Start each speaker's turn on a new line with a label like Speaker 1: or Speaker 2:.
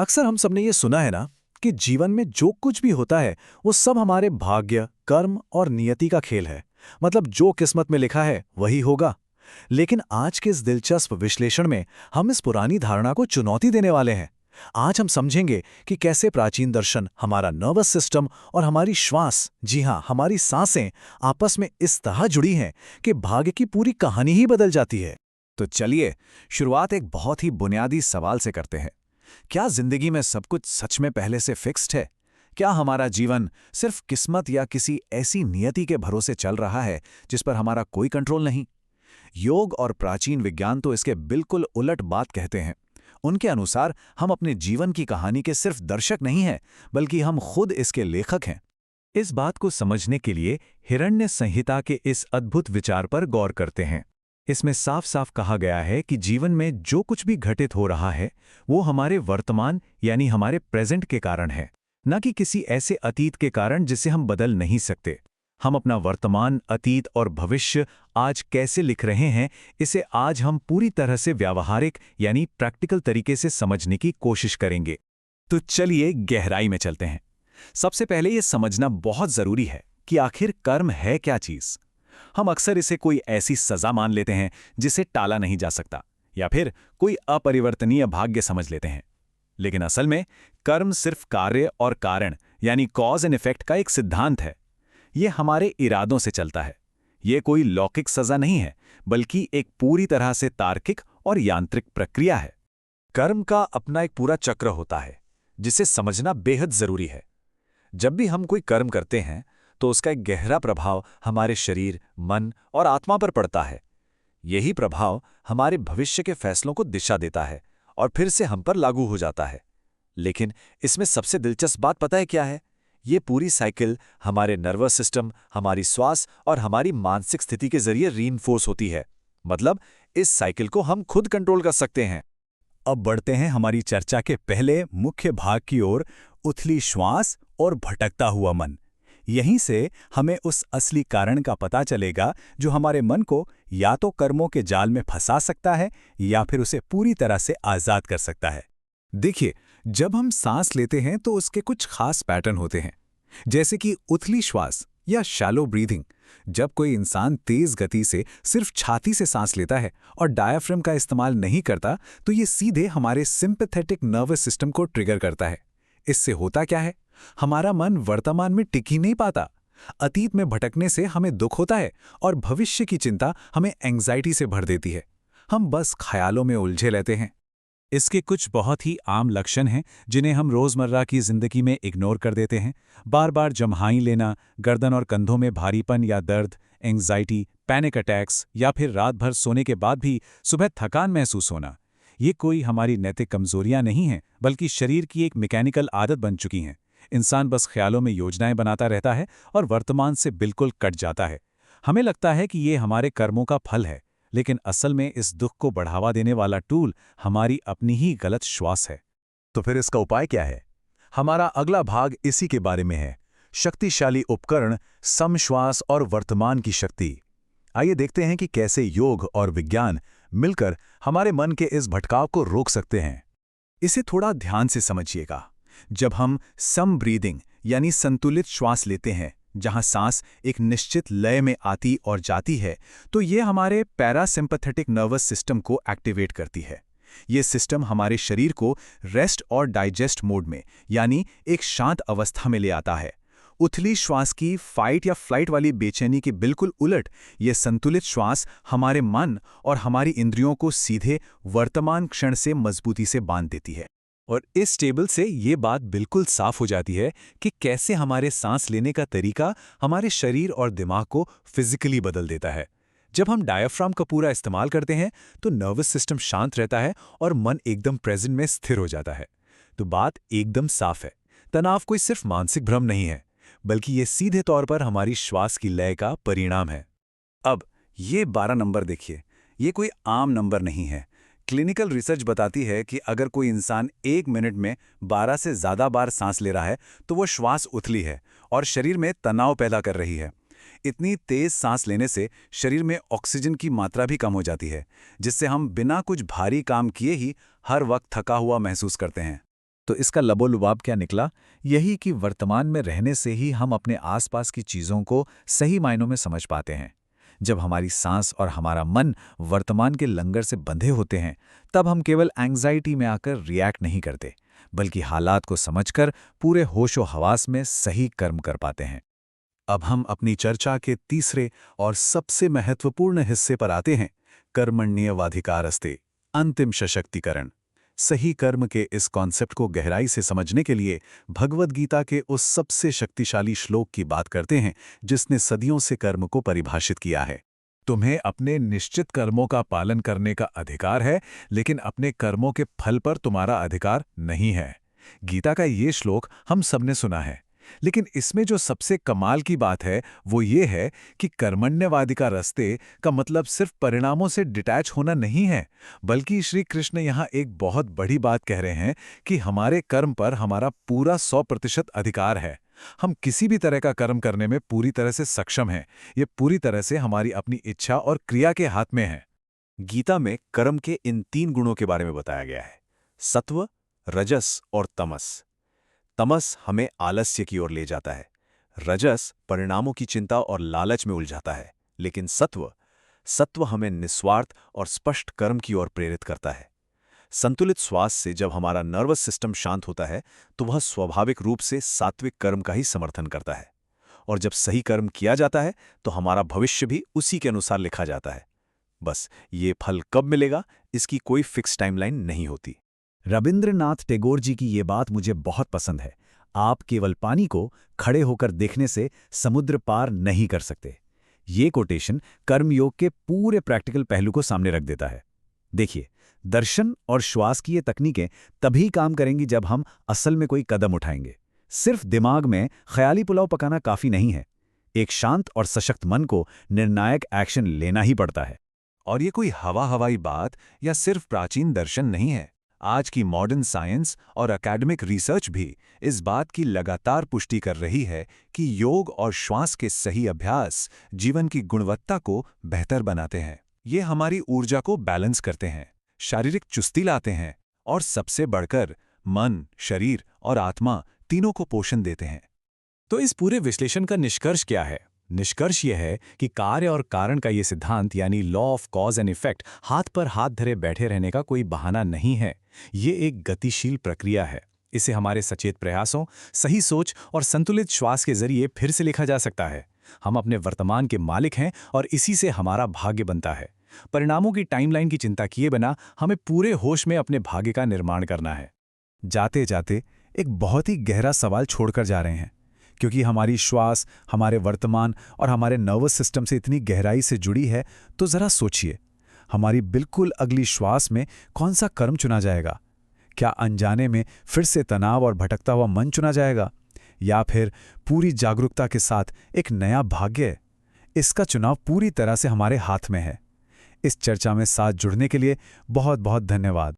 Speaker 1: अक्सर हम सबने ये सुना है ना कि जीवन में जो कुछ भी होता है वो सब हमारे भाग्य, कर्म और नियति का खेल है। मतलब जो किस्मत में लिखा है वही होगा। लेकिन आज के इस दिलचस्प विश्लेषण में हम इस पुरानी धारणा को चुनौती देने वाले हैं। आज हम समझेंगे कि कैसे प्राचीन दर्शन, हमारा नर्वस सिस्टम और हमारी श्वास, जी हाँ, हमारी सांसें आपस में इस तरह जुड़ी हैं कि भाग्य की पूरी कहानी ही बदल जाती है।
Speaker 2: तो चलिए शुरुआत एक बहुत ही बुनियादी सवाल से करते हैं। क्या जिंदगी में सब कुछ सच में पहले से फिक्स्ड है? क्या हमारा जीवन सिर्फ किस्मत या किसी ऐसी नियति के भरोसे चल रहा है जिस पर हमारा कोई कंट्रोल नहीं? योग और प्राचीन विज्ञान तो इसके बिल्कुल उलट बात कहते हैं। उनके अनुसार हम अपने जीवन की कहानी के सिर्फ दर्शक नहीं हैं, बल्कि हम खुद इसके लेखक हैं। इस बात को समझने के लिए हिरण्य संहिता के इस अद्भुत विचार पर गौर करते हैं। इसमें साफ साफ कहा गया है कि जीवन में जो कुछ भी घटित हो रहा है वो हमारे वर्तमान यानी हमारे प्रेजेंट के कारण है, न कि किसी ऐसे अतीत के कारण जिसे हम बदल नहीं सकते। हम अपना वर्तमान, अतीत और भविष्य आज कैसे लिख रहे हैं, इसे आज हम पूरी तरह से व्यावहारिक यानी प्रैक्टिकल तरीके से समझने की कोशिश करेंगे। तो चलिए गहराई में चलते हैं। सबसे पहले ये समझना बहुत जरूरी है कि आखिर कर्म है क्या चीज। हम अक्सर इसे कोई ऐसी सजा मान लेते हैं जिसे टाला नहीं जा सकता, या फिर कोई अपरिवर्तनीय भाग्य समझ लेते हैं। लेकिन असल में कर्म सिर्फ कार्य और कारण यानी कॉज एंड इफेक्ट का एक सिद्धांत है। यह हमारे इरादों से चलता है। यह कोई लौकिक सजा नहीं है, बल्कि एक पूरी तरह से तार्किक और यांत्रिक प्रक्रिया है। कर्म का अपना एक पूरा चक्र होता है जिसे समझना बेहद जरूरी है। जब भी हम कोई कर्म करते हैं तो उसका एक गहरा प्रभाव हमारे शरीर, मन और आत्मा पर पड़ता है। यही प्रभाव हमारे भविष्य के फैसलों को दिशा देता है और फिर से हम पर लागू हो जाता है। लेकिन इसमें सबसे दिलचस्प बात पता है क्या है? ये पूरी साइकिल हमारे नर्वस सिस्टम, हमारी श्वास और हमारी मानसिक स्थिति के जरिए रीइंफोर्स होती है। मतलब इस साइकिल को हम खुद कंट्रोल कर सकते हैं। अब बढ़ते हैं हमारी चर्चा के पहले मुख्य भाग की ओर, उथली श्वास और भटकता हुआ मन। यहीं से हमें उस असली कारण का पता चलेगा जो हमारे मन को या तो कर्मों के जाल में फंसा सकता है या फिर उसे पूरी तरह से आजाद कर सकता है। देखिए, जब हम सांस लेते हैं तो उसके कुछ खास पैटर्न होते हैं, जैसे कि उथली श्वास या शैलो ब्रीथिंग। जब कोई इंसान तेज गति से सिर्फ छाती से सांस लेता है और डायाफ्राम का इस्तेमाल नहीं करता, तो ये सीधे हमारे सिंपैथेटिक नर्वस सिस्टम को ट्रिगर करता है। इससे होता क्या है? हमारा मन वर्तमान में टिक ही नहीं पाता। अतीत में भटकने से हमें दुख होता है और भविष्य की चिंता हमें एंग्जाइटी से भर देती है। हम बस ख्यालों में उलझे रहते हैं। इसके कुछ बहुत ही आम लक्षण हैं जिन्हें हम रोजमर्रा की जिंदगी में इग्नोर कर देते हैं। बार बार जम्हाई लेना, गर्दन और कंधों में भारीपन या दर्द, एंग्जाइटी, पैनिक अटैक्स या फिर रात भर सोने के बाद भी सुबह थकान महसूस होना। ये कोई हमारी नैतिक कमजोरियां नहीं हैं, बल्कि शरीर की एक मैकेनिकल आदत बन चुकी हैं। इंसान बस ख्यालों में योजनाएं बनाता रहता है और वर्तमान से बिल्कुल कट जाता है। हमें लगता है कि ये हमारे कर्मों का फल है, लेकिन असल में इस दुख को बढ़ावा देने वाला टूल हमारी अपनी ही गलत श्वास है। तो फिर इसका उपाय क्या है? हमारा अगला भाग इसी के बारे में है। शक्तिशाली उपकरण, समश्वास और वर्तमान की शक्ति। आइए देखते हैं कि कैसे योग और विज्ञान मिलकर हमारे मन के इस भटकाव को रोक सकते हैं। इसे थोड़ा ध्यान से समझिएगा। जब हम सम ब्रीदिंग यानी संतुलित श्वास लेते हैं, जहां सांस एक निश्चित लय में आती और जाती है, तो ये हमारे पैरासिम्पैथेटिक नर्वस सिस्टम को एक्टिवेट करती है। ये सिस्टम हमारे शरीर को रेस्ट और डाइजेस्ट मोड में यानी एक शांत अवस्था में ले आता है। उथली श्वास की फाइट या फ्लाइट वाली बेचैनी के बिल्कुल उलट, ये संतुलित श्वास हमारे मन और हमारी इंद्रियों को सीधे वर्तमान क्षण से मजबूती से बांध देती है। और इस टेबल से ये बात बिल्कुल साफ हो जाती है कि कैसे हमारे सांस लेने का तरीका हमारे शरीर और दिमाग को फिजिकली बदल देता है। जब हम डायाफ्राम का पूरा इस्तेमाल करते हैं तो नर्वस सिस्टम शांत रहता है और मन एकदम प्रेजेंट में स्थिर हो जाता है। तो बात एकदम साफ है, तनाव कोई सिर्फ मानसिक भ्रम नहीं है, बल्कि ये सीधे तौर पर हमारी श्वास की लय का परिणाम है। अब ये 12 नंबर देखिए, ये कोई आम नंबर नहीं है। क्लिनिकल रिसर्च बताती है कि अगर कोई इंसान 1 मिनट में 12 से ज़्यादा बार सांस ले रहा है तो वो श्वास उथली है और शरीर में तनाव पैदा कर रही है। इतनी तेज सांस लेने से शरीर में ऑक्सीजन की मात्रा भी कम हो जाती है, जिससे हम बिना कुछ भारी काम किए ही हर वक्त थका हुआ महसूस करते हैं। तो इसका लबोलुबाब क्या निकला? यही कि वर्तमान में रहने से ही हम अपने आसपास की चीज़ों को सही मायनों में समझ पाते हैं। जब हमारी सांस और हमारा मन वर्तमान के लंगर से बंधे होते हैं, तब हम केवल एंग्जाइटी में आकर रिएक्ट नहीं करते, बल्कि हालात को समझकर पूरे होशो हवास में सही कर्म कर पाते हैं।
Speaker 1: अब हम अपनी चर्चा के तीसरे और सबसे महत्वपूर्ण हिस्से पर आते हैं, कर्मण्येवाधिकारस्ते, अंतिम सशक्तिकरण। सही कर्म के इस कॉन्सेप्ट को गहराई से समझने के लिए भगवद गीता के उस सबसे शक्तिशाली श्लोक की बात करते हैं जिसने सदियों से कर्म को परिभाषित किया है।
Speaker 2: तुम्हें अपने निश्चित कर्मों का पालन करने का अधिकार है, लेकिन अपने कर्मों के फल पर तुम्हारा अधिकार नहीं है। गीता का ये श्लोक हम सबने सुना है, लेकिन इसमें जो सबसे कमाल की बात है वो ये है कि कर्मण्यवादी का रास्ते का मतलब सिर्फ परिणामों से डिटैच होना नहीं है, बल्कि श्री कृष्ण यहाँ एक बहुत बड़ी बात कह रहे हैं कि हमारे कर्म पर हमारा पूरा 100% अधिकार है। हम किसी भी तरह का कर्म करने में पूरी तरह से सक्षम हैं। ये पूरी तरह से हमारी अपनी इच्छा और क्रिया के हाथ में है।
Speaker 1: गीता में कर्म के इन 3 गुणों के बारे में बताया गया है, सत्व, रजस और तमस। तमस हमें आलस्य की ओर ले जाता है, रजस परिणामों की चिंता और लालच में उलझाता है, लेकिन सत्व हमें निस्वार्थ और स्पष्ट कर्म की ओर प्रेरित करता है। संतुलित श्वास से जब हमारा नर्वस सिस्टम शांत होता है तो वह स्वाभाविक रूप से सात्विक कर्म का ही समर्थन करता है, और जब सही कर्म किया जाता है तो हमारा भविष्य भी उसी के अनुसार लिखा जाता है। बस ये फल कब मिलेगा, इसकी कोई फिक्स टाइमलाइन नहीं होती।
Speaker 2: रविंद्रनाथ टैगोर जी की ये बात मुझे बहुत पसंद है। आप केवल पानी को खड़े होकर देखने से समुद्र पार नहीं कर सकते। ये कोटेशन कर्मयोग के पूरे प्रैक्टिकल पहलू को सामने रख देता है। देखिए, दर्शन और श्वास की ये तकनीकें तभी काम करेंगी जब हम असल में कोई कदम उठाएंगे। सिर्फ दिमाग में ख्याली पुलाव पकाना काफी नहीं है। एक शांत और सशक्त मन को निर्णायक एक्शन लेना ही पड़ता है।
Speaker 1: और ये कोई हवाई बात या सिर्फ प्राचीन दर्शन नहीं है। आज की मॉडर्न साइंस और एकेडमिक रिसर्च भी इस बात की लगातार पुष्टि कर रही है कि योग और श्वास के सही अभ्यास जीवन की गुणवत्ता को बेहतर बनाते हैं। ये हमारी ऊर्जा को बैलेंस करते हैं, शारीरिक चुस्ती लाते हैं और सबसे बढ़कर मन, शरीर और आत्मा तीनों को पोषण देते हैं।
Speaker 2: तो इस पूरे विश्लेषण का निष्कर्ष क्या है? निष्कर्ष यह है कि कार्य और कारण का ये सिद्धांत यानी law of cause and effect हाथ पर हाथ धरे बैठे रहने का कोई बहाना नहीं है। ये एक गतिशील प्रक्रिया है। इसे हमारे सचेत प्रयासों, सही सोच और संतुलित श्वास के जरिए फिर से लिखा जा सकता है। हम अपने वर्तमान के मालिक हैं और इसी से हमारा भाग्य बनता है। परिणामों की टाइमलाइन की चिंता किए बिना हमें पूरे होश में अपने भाग्य का निर्माण करना है। जाते जाते एक बहुत ही गहरा सवाल छोड़कर जा रहे हैं, क्योंकि हमारी श्वास हमारे वर्तमान और हमारे नर्वस सिस्टम से इतनी गहराई से जुड़ी है। तो जरा सोचिए, हमारी बिल्कुल अगली श्वास में कौन सा कर्म चुना जाएगा? क्या अनजाने में फिर से तनाव और भटकता हुआ मन चुना जाएगा, या फिर पूरी जागरूकता के साथ एक नया भाग्य? इसका चुनाव पूरी तरह से हमारे हाथ में है। इस चर्चा में साथ जुड़ने के लिए बहुत बहुत धन्यवाद।